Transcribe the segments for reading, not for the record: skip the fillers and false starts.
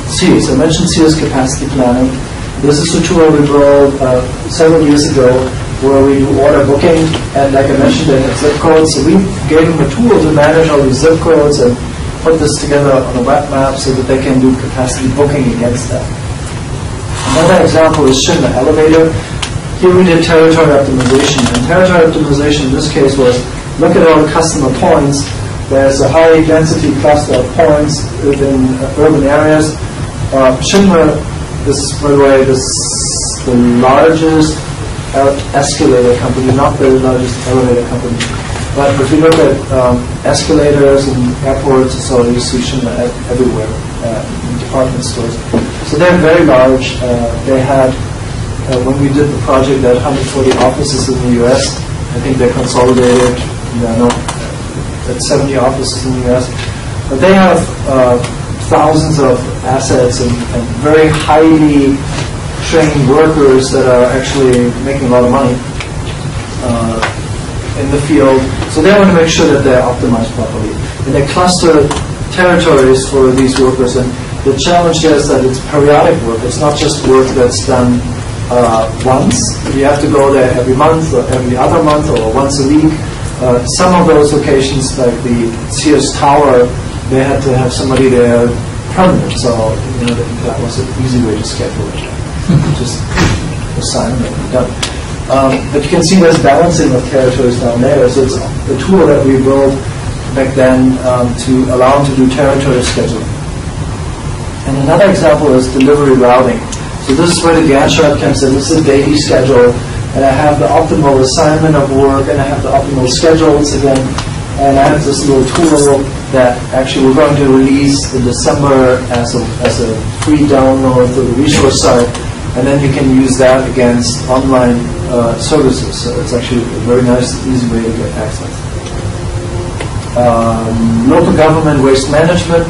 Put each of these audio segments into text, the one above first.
CS. I mentioned CS capacity planning. This is a tool we rolled several years ago where we do order booking, and like I mentioned, they have zip codes, so we gave them a tool to manage all these zip codes and put this together on a web map so that they can do capacity booking against that. Another example is Schindler Elevator. Here we did territory optimization, and territory optimization in this case was look at all the customer points. There's a high density cluster of points within urban areas. Schindler, this is, by the way, this is the largest escalator company, not the largest elevator company. But if you look at escalators and airports, so you see Schindler everywhere in department stores. So they're very large. They had, when we did the project, they had 140 offices in the US. I think they consolidated, at 70 offices in the US. But they have thousands of assets and very highly trained workers that are actually making a lot of money in the field. So they want to make sure that they're optimized properly. And they cluster territories for these workers. And the challenge there is that it's periodic work. It's not just work that's done once. You have to go there every month or every other month or once a week. Some of those locations, like the Sears Tower, they had to have somebody there permanent. So that was an easy way to schedule it. Just assign them and done. But you can see there's balancing of territories down there. So it's a tool that we built back then to allow them to do territory scheduling. And another example is delivery routing. So this is where the Gantt chart comes in. This is a daily schedule. And I have the optimal assignment of work, and I have the optimal schedules again. And I have this little tool that actually we're going to release in December as a free download for the resource site. And then you can use that against online services. So it's actually a very nice, easy way to get access. Local government waste management.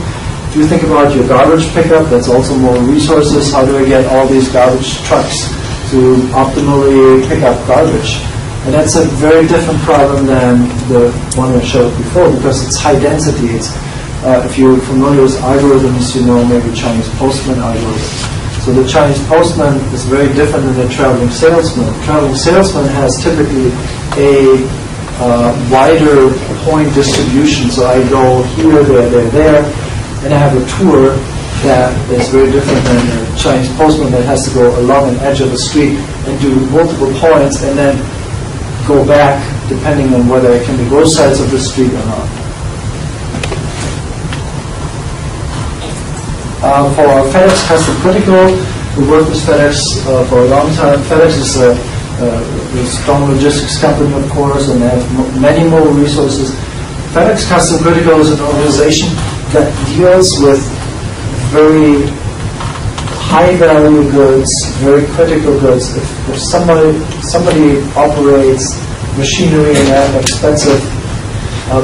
If you think about your garbage pickup, that's also more resources. How do I get all these garbage trucks to optimally pick up garbage? And that's a very different problem than the one I showed before because it's high density. It's, if you're familiar with algorithms, you know maybe Chinese postman algorithms. So the Chinese postman is very different than the traveling salesman. The traveling salesman has typically a wider point distribution. So I go here, there, and I have a tour that is very different than a Chinese postman that has to go along an edge of a street and do multiple points and then go back depending on whether it can be both sides of the street or not. For FedEx Custom Critical, we worked with FedEx for a long time. FedEx is a strong logistics company, of course, and they have many more resources. FedEx Custom Critical is an organization that deals with very high-value goods, very critical goods. If somebody operates machinery in an expensive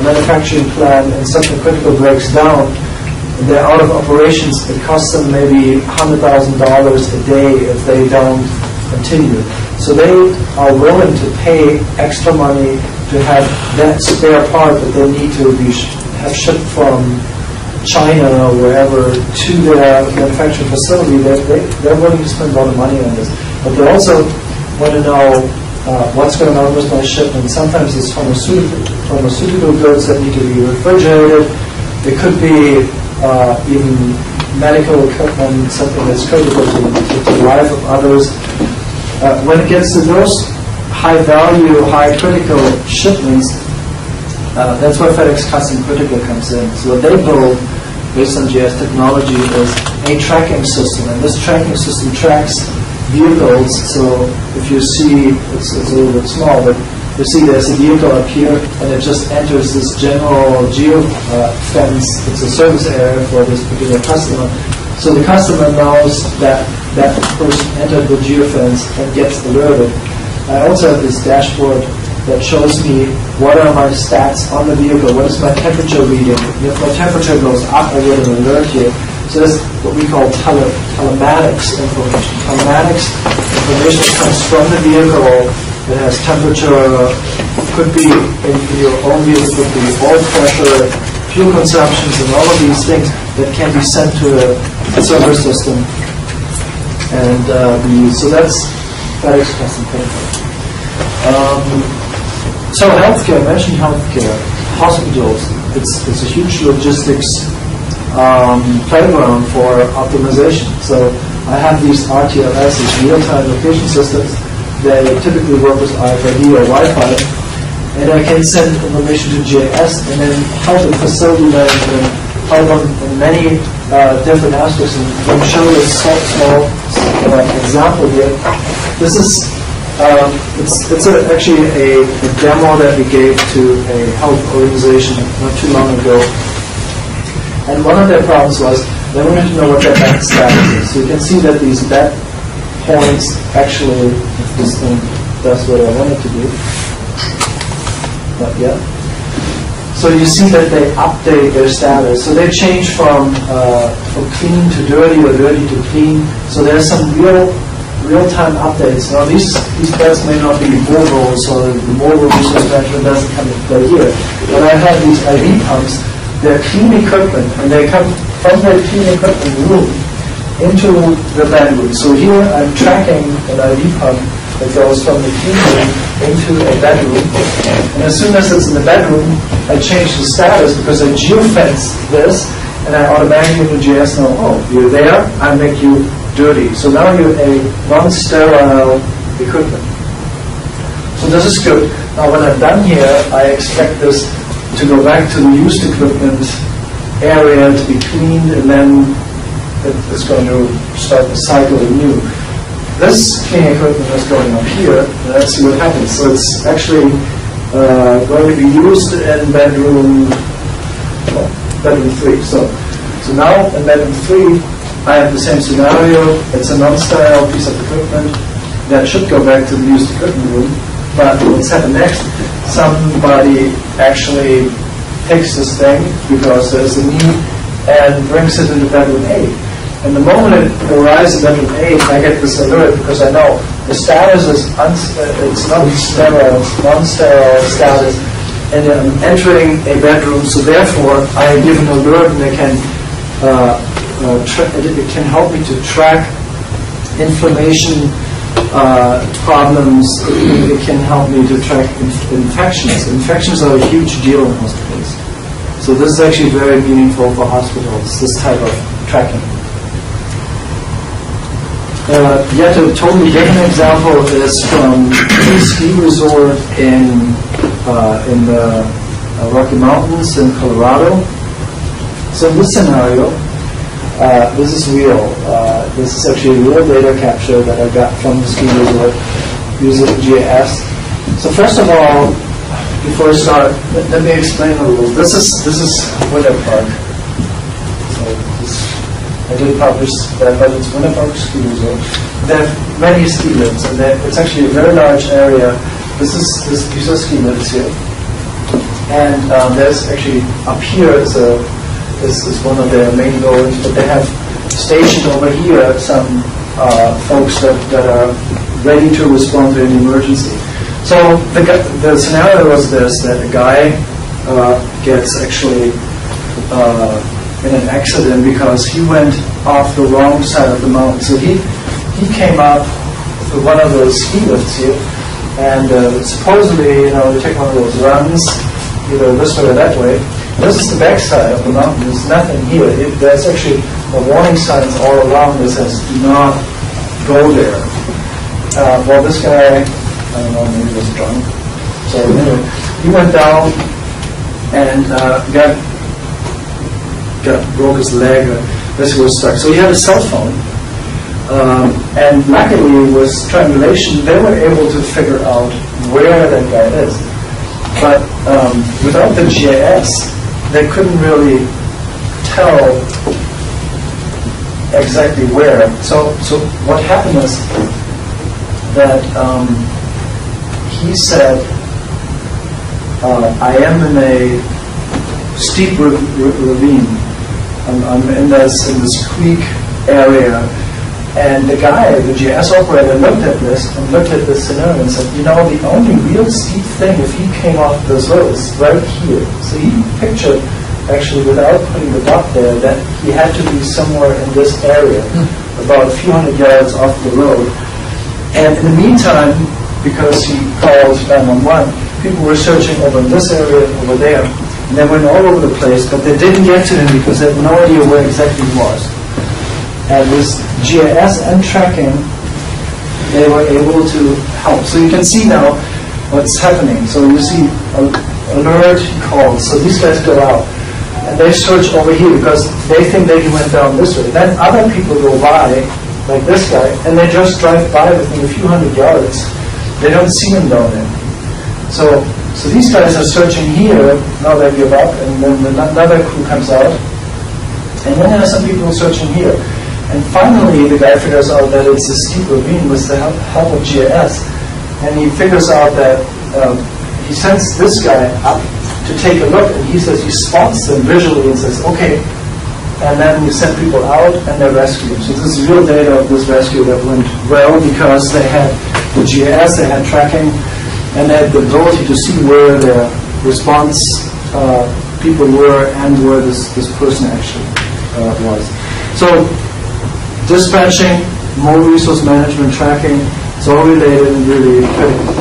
manufacturing plant and something critical breaks down, and they're out of operations, it costs them maybe $100,000 a day if they don't continue. So they are willing to pay extra money to have that spare part that they need to have shipped from China or wherever to their manufacturing facility. They're willing to spend a lot of money on this. But they also want to know what's going on with my shipment. Sometimes it's pharmaceutical goods that need to be refrigerated. It could be even medical equipment, something that's critical to the life of others. When it gets to those high-value, high-critical shipments, that's where FedEx Custom Critical comes in. So what they build, based on GIS technology, is a tracking system. And this tracking system tracks vehicles. So if you see, it's a little bit small, but you see there's a vehicle up here, and it just enters this general geo-fence. It's a service area for this particular customer. So the customer knows that that person entered the geofence and gets alerted. I also have this dashboard that shows me what are my stats on the vehicle, what is my temperature reading. If my temperature goes up, I get an alert here. So that's what we call telematics information. Telematics information comes from the vehicle. It has temperature, could be in your own vehicle, could be oil pressure, fuel consumptions, and all of these things. that can be sent to a server system. And so that's expressed in paper. So healthcare, I mentioned healthcare, hospitals, it's a huge logistics playground for optimization. So I have these RTLS, these real-time location systems. They typically work with RFID or Wi-Fi, and I can send information to GIS and then help in facility management, help them in many different aspects. And I'm showing a small example here. This is it's actually a demo that we gave to a health organization not too long ago. And one of their problems was they wanted to know what their bed status is. So you can see that these bed points actually, if this thing does what I want it to do, not yet. So you see that they update their status. So they change from clean to dirty or dirty to clean. So there's some real-time updates. Now these beds may not be mobile, so the mobile resource management doesn't come into play here. But I have these IV pumps. They're clean equipment, and they come from their clean equipment room into the bedroom. So here I'm tracking an IV pump that goes from the clean room into a bedroom. And as soon as it's in the bedroom, I change the status because I geofence this, and I automatically in the GIS know, oh, you're there, I make you dirty. So now you're a non-sterile equipment. So this is good. Now when I'm done here, I expect this to go back to the used equipment area to be cleaned, and then it's going to start the cycle anew. This cleaning equipment is going up here, and let's see what happens. So it's actually going to be used in bedroom 3. So now in bedroom 3, I have the same scenario. It's a non-sterile piece of equipment that should go back to the used equipment room. But what's happened next? Somebody actually takes this thing because there's a need and brings it into bedroom 8. And the moment it arrives in bedroom 8, I get this alert because I know the status is it's non-sterile status, and I'm entering a bedroom. So therefore, I give an alert, and it can help me to track inflammation problems. It can help me to track infections. Infections are a huge deal in hospitals. So this is actually very meaningful for hospitals, this type of tracking. Yet a totally different example is from a ski resort in the Rocky Mountains in Colorado. So in this scenario, this is real. This is actually real data capture that I got from the ski resort using GIS. So first of all, before I start, let me explain a little. This is Winter Park. So I did publish that, but it's Winter Park Ski Resort. They have many ski lifts, and it's actually a very large area. These are ski lifts here, and there's actually up here is one of their main goals, but they have stationed over here some folks that are ready to respond to an emergency. So the scenario was this, that a guy gets actually in an accident because he went off the wrong side of the mountain. So he came up with one of those ski lifts here, and supposedly, you take one of those runs, either this way or that way. This is the back side of the mountain. There's nothing here. There's actually warning signs all around that says, do not go there. Well, this guy, I don't know, maybe he was drunk. So anyway, he went down and broke his leg. Basically was stuck. So he had a cell phone. And luckily, with triangulation, they were able to figure out where that guy is. But without the GIS, they couldn't really tell exactly where. So what happened is that he said, I am in a steep ravine. I'm in this creek area. And the guy, the GIS operator, looked at this scenario and said, the only real steep thing, if he came off this road, is right here. So he pictured actually without putting the dot there, that he had to be somewhere in this area, about a few hundred yards off the road. And in the meantime, because he called 911, people were searching over in this area, over there, and they went all over the place, but they didn't get to him because they had no idea where exactly he was. And with GIS and tracking, they were able to help. So you can see now what's happening. So you see alert, call. So these guys go out and they search over here because they think that he went down this way. Then other people go by, like this guy, and they just drive by within a few hundred yards. They don't see him down there. So these guys are searching here. Now they give up, and then another crew comes out, and then there are some people searching here. And finally, the guy figures out that it's a steep ravine with the help of GIS. And he figures out that he sends this guy up to take a look, and he says he spots them visually and says, okay. And then we send people out, and they rescue them. So this is real data of this rescue that went well because they had the GIS, they had tracking, and they had the ability to see where the response people were and where this person actually was. So dispatching, more resource management, tracking, it's all related and really critical.